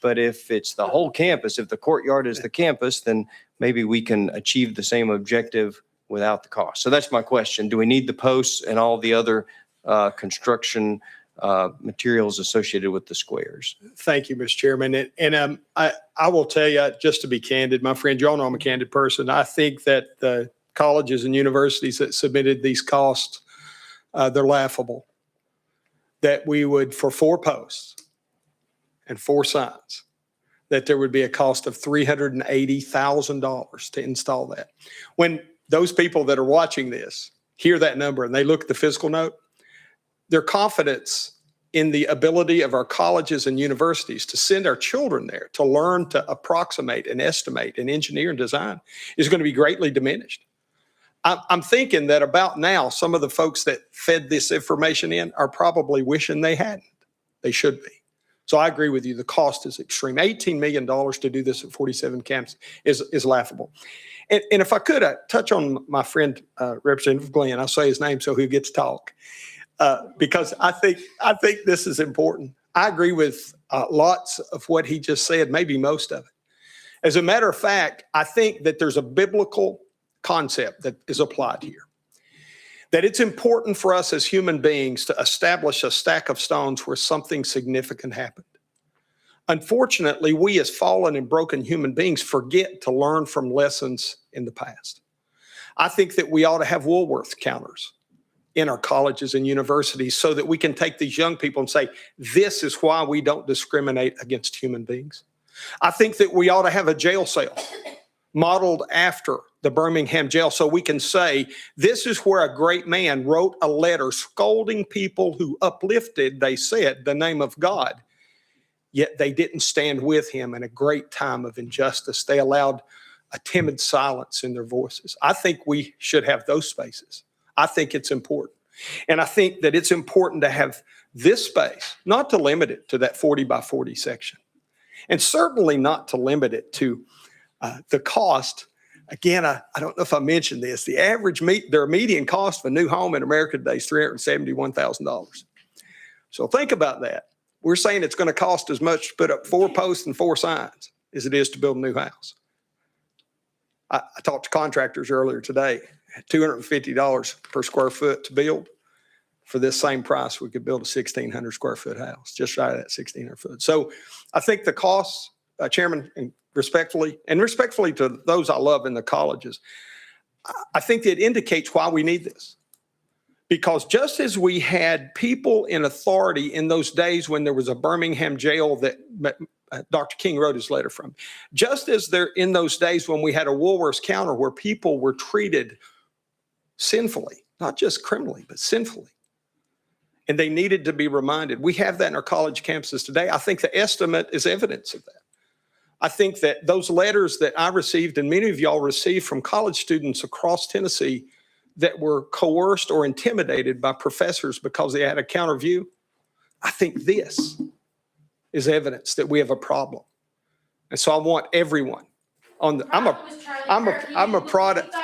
But if it's the whole campus, if the courtyard is the campus, then maybe we can achieve the same objective without the cost. So that's my question. Do we need the posts and all the other construction materials associated with the squares. Thank you, Mr. Chairman. And I will tell you, just to be candid, my friend, y'all know I'm a candid person. I think that the colleges and universities that submitted these costs, they're laughable. That we would, for 4 posts and 4 signs, that there would be a cost of $380,000 to install that. When those people that are watching this hear that number and they look at the fiscal note, their confidence in the ability of our colleges and universities to send our children there to learn to approximate and estimate and engineer and design is going to be greatly diminished. I'm thinking that about now, some of the folks that fed this information in are probably wishing they hadn't. They should be. So I agree with you. The cost is extreme. $18 million to do this at 47 camps is laughable. And if I could touch on my friend, Representative Glenn, I'll say his name so he'll get to talk. Because I think this is important. I agree with lots of what he just said, maybe most of it. As a matter of fact, I think that there's a biblical concept that is applied here. That it's important for us as human beings to establish a stack of stones where something significant happened. Unfortunately, we as fallen and broken human beings forget to learn from lessons in the past. I think that we ought to have Woolworth counters in our colleges and universities so that we can take these young people and say, this is why we don't discriminate against human beings. I think that we ought to have a jail cell modeled after the Birmingham jail so we can say, this is where a great man wrote a letter scolding people who uplifted, they said, the name of God, yet they didn't stand with him in a great time of injustice. They allowed a timid silence in their voices. I think we should have those spaces. I think it's important. And I think that it's important to have this space, not to limit it to that 40 by 40 section, and certainly not to limit it to the cost. Again, I don't know if I mentioned this. The average their median cost of a new home in America today is $371,000. So think about that. We're saying it's going to cost as much to put up 4 posts and 4 signs as it is to build a new house. I talked to contractors earlier today. $250 per square foot to build. For this same price, we could build a 1,600 square foot house, just shy of that 1,600 foot. So I think the costs, Chairman, and respectfully to those I love in the colleges, I think it indicates why we need this. Because just as we had people in authority in those days when there was a Birmingham jail that Dr. King wrote his letter from, just as there in those days when we had a Woolworths counter where people were treated sinfully, not just criminally, but sinfully, and they needed to be reminded. We have that in our college campuses today. I think the estimate is evidence of that. I think that those letters that I received and many of y'all received from college students across Tennessee that were coerced or intimidated by professors because they had a counter view, I think this is evidence that we have a problem. And so I want everyone on the, I'm a product.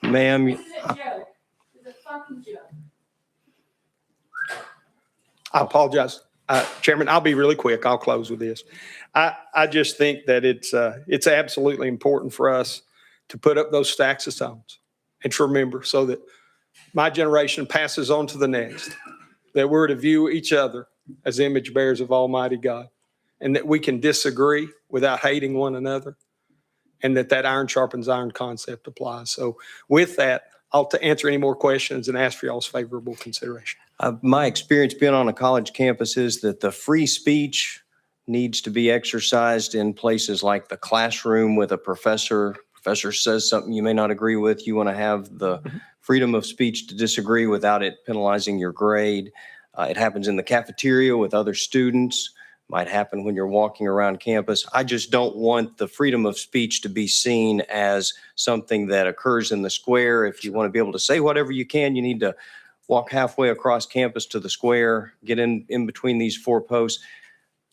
Ma'am, This is a joke. It's a fucking joke. I apologize. Chairman, I'll be really quick. I'll close with this. I just think that it's absolutely important for us to put up those stacks of stones and to remember so that my generation passes on to the next, that we're to view each other as image bearers of Almighty God, and that we can disagree without hating one another, and that iron sharpens iron concept applies. So with that, I'll answer any more questions and ask for y'all's favorable consideration. My experience being on a college campus is that the free speech needs to be exercised in places like the classroom with a professor. Professor says something you may not agree with. You want to have the freedom of speech to disagree without it penalizing your grade. It happens in the cafeteria with other students. Might happen when you're walking around campus. I just don't want the freedom of speech to be seen as something that occurs in the square. If you want to be able to say whatever you can, you need to walk halfway across campus to the square, get in between these 4 posts.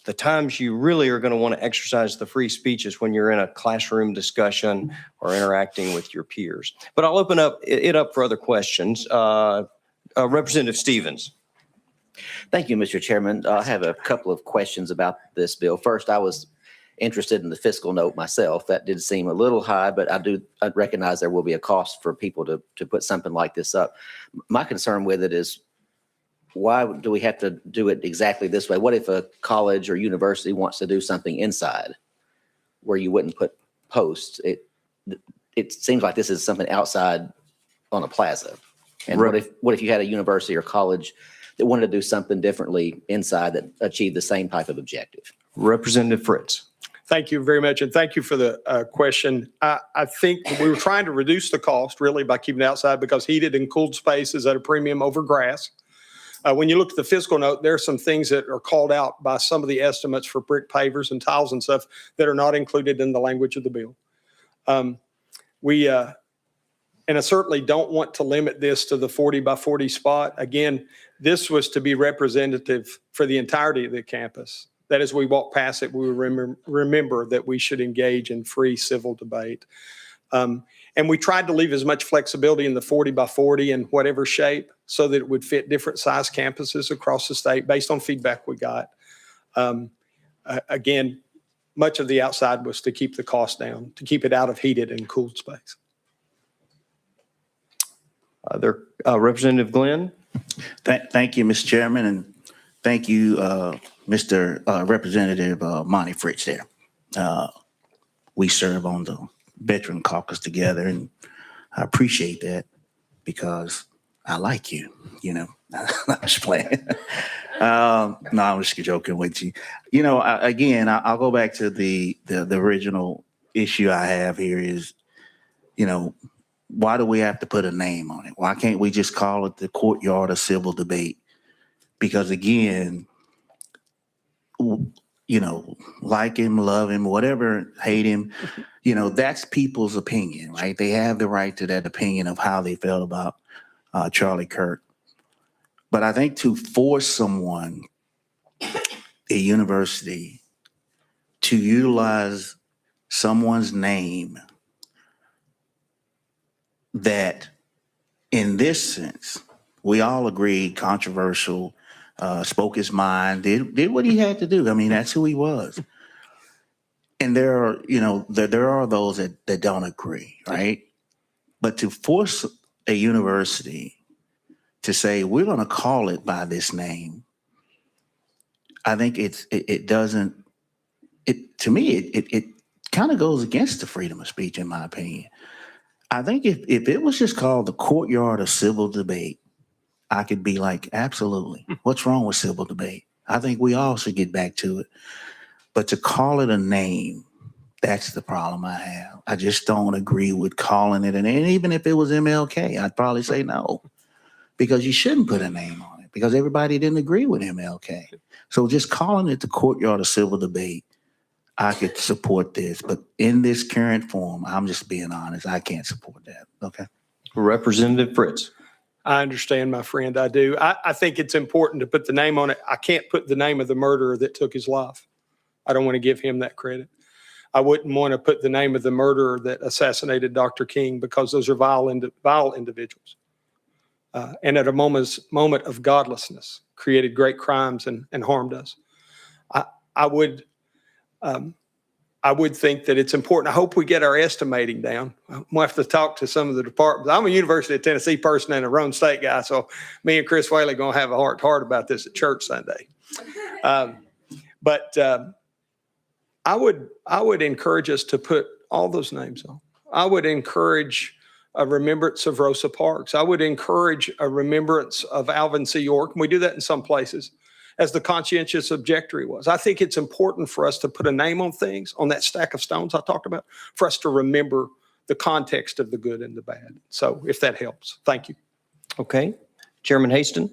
The times you really are going to want to exercise the free speech is when you're in a classroom discussion or interacting with your peers. But I'll open it up for other questions. Representative Stevens. Thank you, Mr. Chairman. I have a couple of questions about this bill. First, I was interested in the fiscal note myself. That did seem a little high, but I recognize there will be a cost for people to put something like this up. My concern with it is, why do we have to do it exactly this way? What if a college or university wants to do something inside where you wouldn't put posts? It seems like this is something outside on a plaza. And what if you had a university or college that wanted to do something differently inside that achieved the same type of objective? Representative Fritz. Thank you very much, and thank you for the question. I think we were trying to reduce the cost really by keeping it outside, because heated and cooled space is at a premium over grass. When you look at the fiscal note, there are some things that are called out by some of the estimates for brick pavers and tiles and stuff that are not included in the language of the bill. And I certainly don't want to limit this to the 40 by 40 spot. Again, this was to be representative for the entirety of the campus. That as we walk past it, we remember that we should engage in free civil debate. And we tried to leave as much flexibility in the 40 by 40 in whatever shape so that it would fit different size campuses across the state based on feedback we got. Again, much of the outside was to keep the cost down, to keep it out of heated and cooled space. Representative Glenn. Thank you, Mr. Chairman, and thank you, Mr. Representative Monty Fritz there. We serve on the Veteran Caucus together, and I appreciate that because I like you, you know. I'm just playing. No, I'm just joking with you. You know, I'll go back to the original issue I have here is, you know, why do we have to put a name on it? Why can't we just call it the courtyard of civil debate? Because again, you know, like him, love him, whatever, hate him, you know, that's people's opinion, right? They have the right to that opinion of how they felt about Charlie Kirk. But I think to force someone, a university, to utilize someone's name that, in this sense, we all agree, controversial, spoke his mind, did what he had to do. I mean, that's who he was. And there are, you know, there are those that don't agree, right? But to force a university to say, we're going to call it by this name, I think it doesn't, to me, it kind of goes against the freedom of speech, in my opinion. I think if it was just called the courtyard of civil debate, I could be like, absolutely. What's wrong with civil debate? I think we all should get back to it. But to call it a name, that's the problem I have. I just don't agree with calling it. And even if it was MLK, I'd probably say no, because you shouldn't put a name on it because everybody didn't agree with MLK. So just calling it the courtyard of civil debate, I could support this. But in this current form, I'm just being honest, I can't support that. Okay. Representative Fritz. I understand, my friend. I do. I think it's important to put the name on it. I can't put the name of the murderer that took his life. I don't want to give him that credit. I wouldn't want to put the name of the murderer that assassinated Dr. King because those are vile individuals. And at a moment of godlessness, created great crimes and harmed us. I would think that it's important. I hope we get our estimating down. We'll have to talk to some of the departments. I'm a University of Tennessee person and a Rome State guy, so me and Chris Whaley going to have a heart about this at church Sunday. But I would encourage us to put all those names on. I would encourage a remembrance of Rosa Parks. I would encourage a remembrance of Alvin C. York. And we do that in some places, as the conscientious objector he was. I think it's important for us to put a name on things, on that stack of stones I talked about, for us to remember the context of the good and the bad. So if that helps, thank you. Okay. Chairman Haston.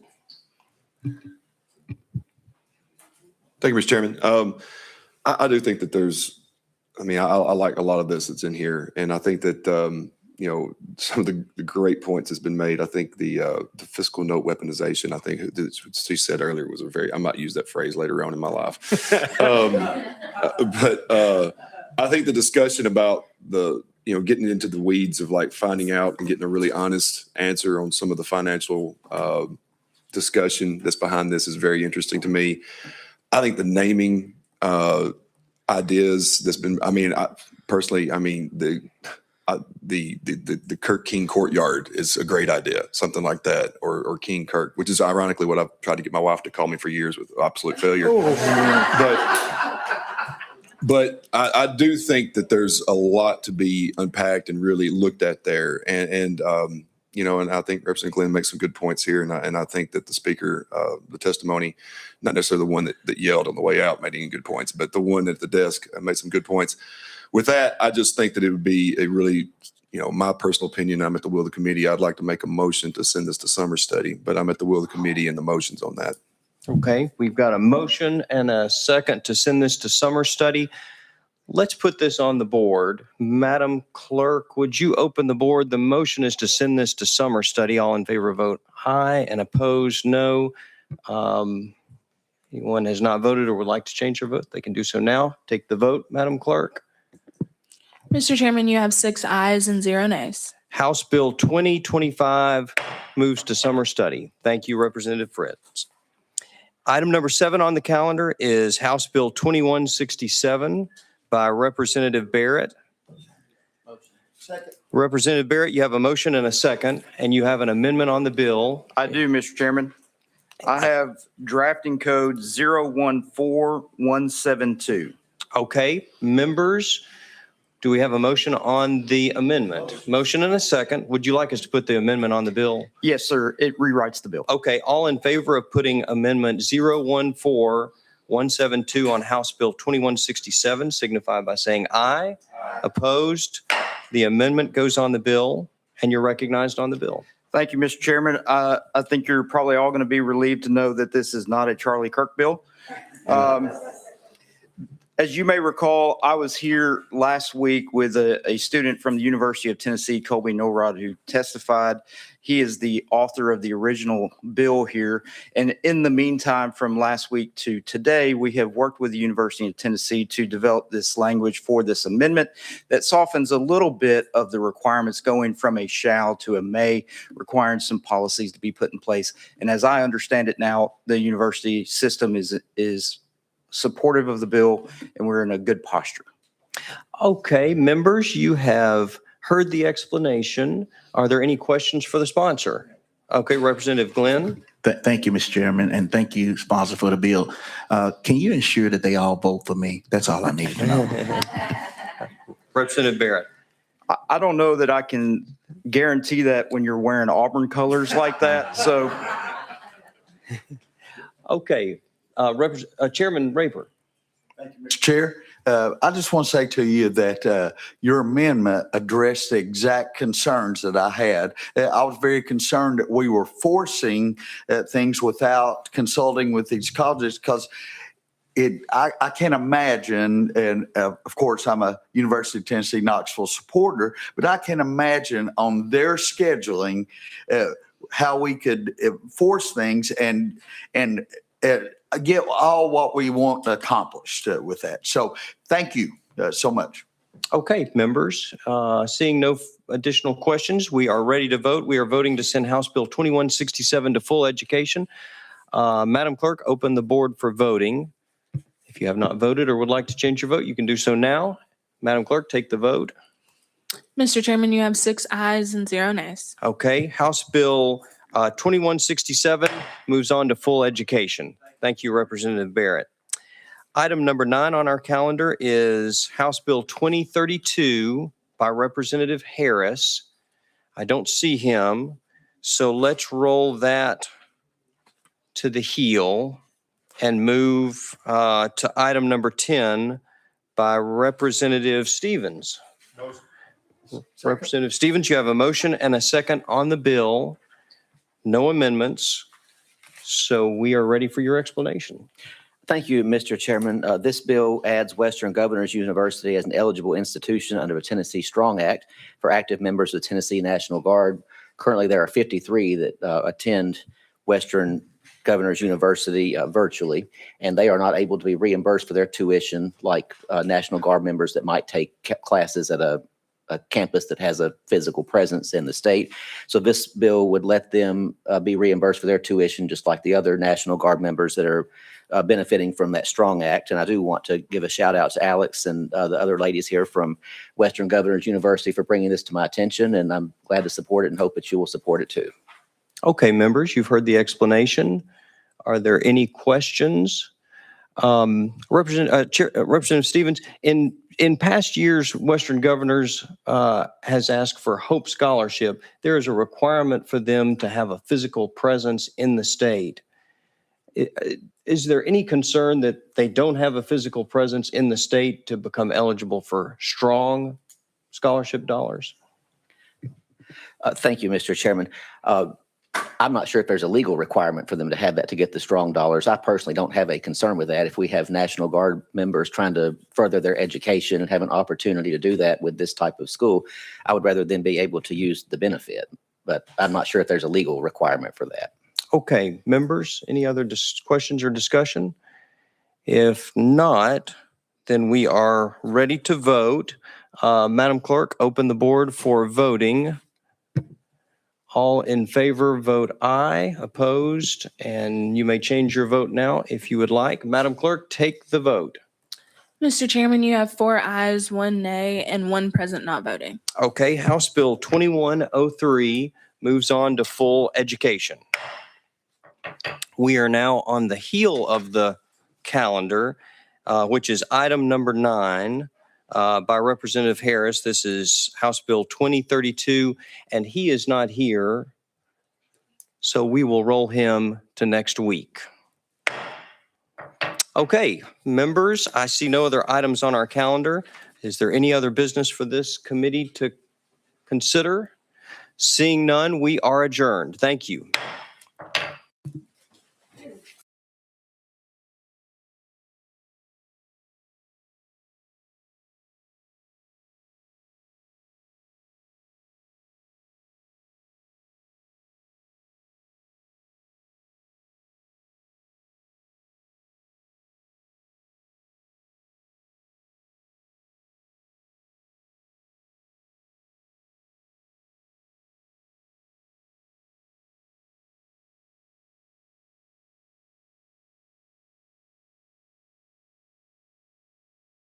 Thank you, Mr. Chairman. I do think that there's, I like a lot of this that's in here. And I think that, some of the great points has been made. I think the fiscal note weaponization, I think what she said earlier was I might use that phrase later on in my life. But I think the discussion about getting into the weeds of like finding out and getting a really honest answer on some of the financial discussion that's behind this is very interesting to me. I think the naming, I ideas that's been, I mean, personally, I mean, the Kirk King Courtyard is a great idea, something like that, or King Kirk, which is ironically what I've tried to get my wife to call me for years with absolute failure. But I do think that there's a lot to be unpacked and really looked at there. And you know, and I think Representative Glenn makes some good points here. And I think that the speaker, the testimony, not necessarily the one that yelled on the way out made any good points, but the one at the desk made some good points. With that, I just think that it would be a really, you know, my personal opinion, I'm at the will of the committee. I'd like to make a motion to send this to summer study, but I'm at the will of the committee and the motions on that. Okay, we've got a motion and a second to send this to summer study. Let's put this on the board. Madam Clerk, would you open the board? The motion is to send this to summer study. All in favor vote aye, and opposed no. Anyone has not voted or would like to change their vote, they can do so now. Take the vote, Madam Clerk. Mr. Chairman, you have 6 ayes and 0 nays. House Bill 2025 moves to summer study. Thank you, Representative Fritz. Item number 7 on the calendar is House Bill 2167 by Representative Barrett. Second. Representative Barrett, you have a motion and a second, and you have an amendment on the bill. I do, Mr. Chairman. I have drafting code 014172. Okay, members, do we have a motion on the amendment? Motion and a second. Would you like us to put the amendment on the bill? Yes, sir. It rewrites the bill. Okay, all in favor of putting amendment 014172 on House Bill 2167 signify by saying aye. Opposed? The amendment goes on the bill, and you're recognized on the bill. Thank you, Mr. Chairman. I think you're probably all going to be relieved to know that this is not a Charlie Kirk bill. As you may recall, I was here last week with a student from the University of Tennessee, Colby Norrod, who testified. He is the author of the original bill here. And in the meantime, from last week to today, we have worked with the University of Tennessee to develop this language for this amendment that softens a little bit of the requirements going from a shall to a may, requiring some policies to be put in place. And as I understand it now, the university system is supportive of the bill, and we're in a good posture. Okay, members, you have heard the explanation. Are there any questions for the sponsor? Okay, Representative Glenn. Thank you, Mr. Chairman, and thank you, sponsor, for the bill. Can you ensure that they all vote for me? That's all I needed to know. Representative Barrett. I don't know that I can guarantee that when you're wearing Auburn colors like that, so. Okay. Chairman Raper. Thank you, Mr. Chair. I just want to say to you that your amendment addressed the exact concerns that I had. I was very concerned that we were forcing things without consulting with these colleges because I can't imagine, and of course I'm a University of Tennessee Knoxville supporter, but I can imagine on their scheduling how we could force things and get all what we want accomplished with that. So thank you so much. Okay, members, seeing no additional questions, we are ready to vote. We are voting to send House Bill 2167 to full education. Madam Clerk, open the board for voting. If you have not voted or would like to change your vote, you can do so now. Madam Clerk, take the vote. Mr. Chairman, you have 6 ayes and 0 nays. Okay, House Bill 2167 moves on to full education. Thank you, Representative Barrett. Item number 9 on our calendar is House Bill 2032 by Representative Harris. I don't see him, so let's roll that to the heel and move to item number 10 by Representative Stevens. Representative Stevens, you have a motion and a second on the bill. No amendments. So we are ready for your explanation. Thank you, Mr. Chairman. This bill adds Western Governors University as an eligible institution under the Tennessee Strong Act for active members of the Tennessee National Guard. Currently, there are 53 that attend Western Governors University virtually, and they are not able to be reimbursed for their tuition like National Guard members that might take classes at a a campus that has a physical presence in the state. So this bill would let them be reimbursed for their tuition, just like the other National Guard members that are benefiting from that STRONG Act. And I do want to give a shout out to Alex and the other ladies here from Western Governors University for bringing this to my attention. And I'm glad to support it and hope that you will support it too. Okay, members, you've heard the explanation. Are there any questions? Representative Stevens, in past years, Western Governors has asked for Hope Scholarship. There is a requirement for them to have a physical presence in the state. Is there any concern that they don't have a physical presence in the state to become eligible for STRONG scholarship dollars? Thank you, Mr. Chairman. I'm not sure if there's a legal requirement for them to have that to get the STRONG dollars. I personally don't have a concern with that. If we have National Guard members trying to further their education and have an opportunity to do that with this type of school, I would rather them be able to use the benefit. But I'm not sure if there's a legal requirement for that. Okay, members, any other questions or discussion? If not, then we are ready to vote. Madam Clerk, open the board for voting. All in favor, vote aye. Opposed, and you may change your vote now if you would like. Madam Clerk, take the vote. Mr. Chairman, you have 4 ayes, 1 nay, and 1 present not voting. Okay, House Bill 2103 moves on to full education. We are now on the heel of the calendar, which is item number 9 by Representative Harris. This is House Bill 2032, and he is not here, so we will roll him to next week. Okay, members, I see no other items on our calendar. Is there any other business for this committee to consider? Seeing none, we are adjourned. Thank you.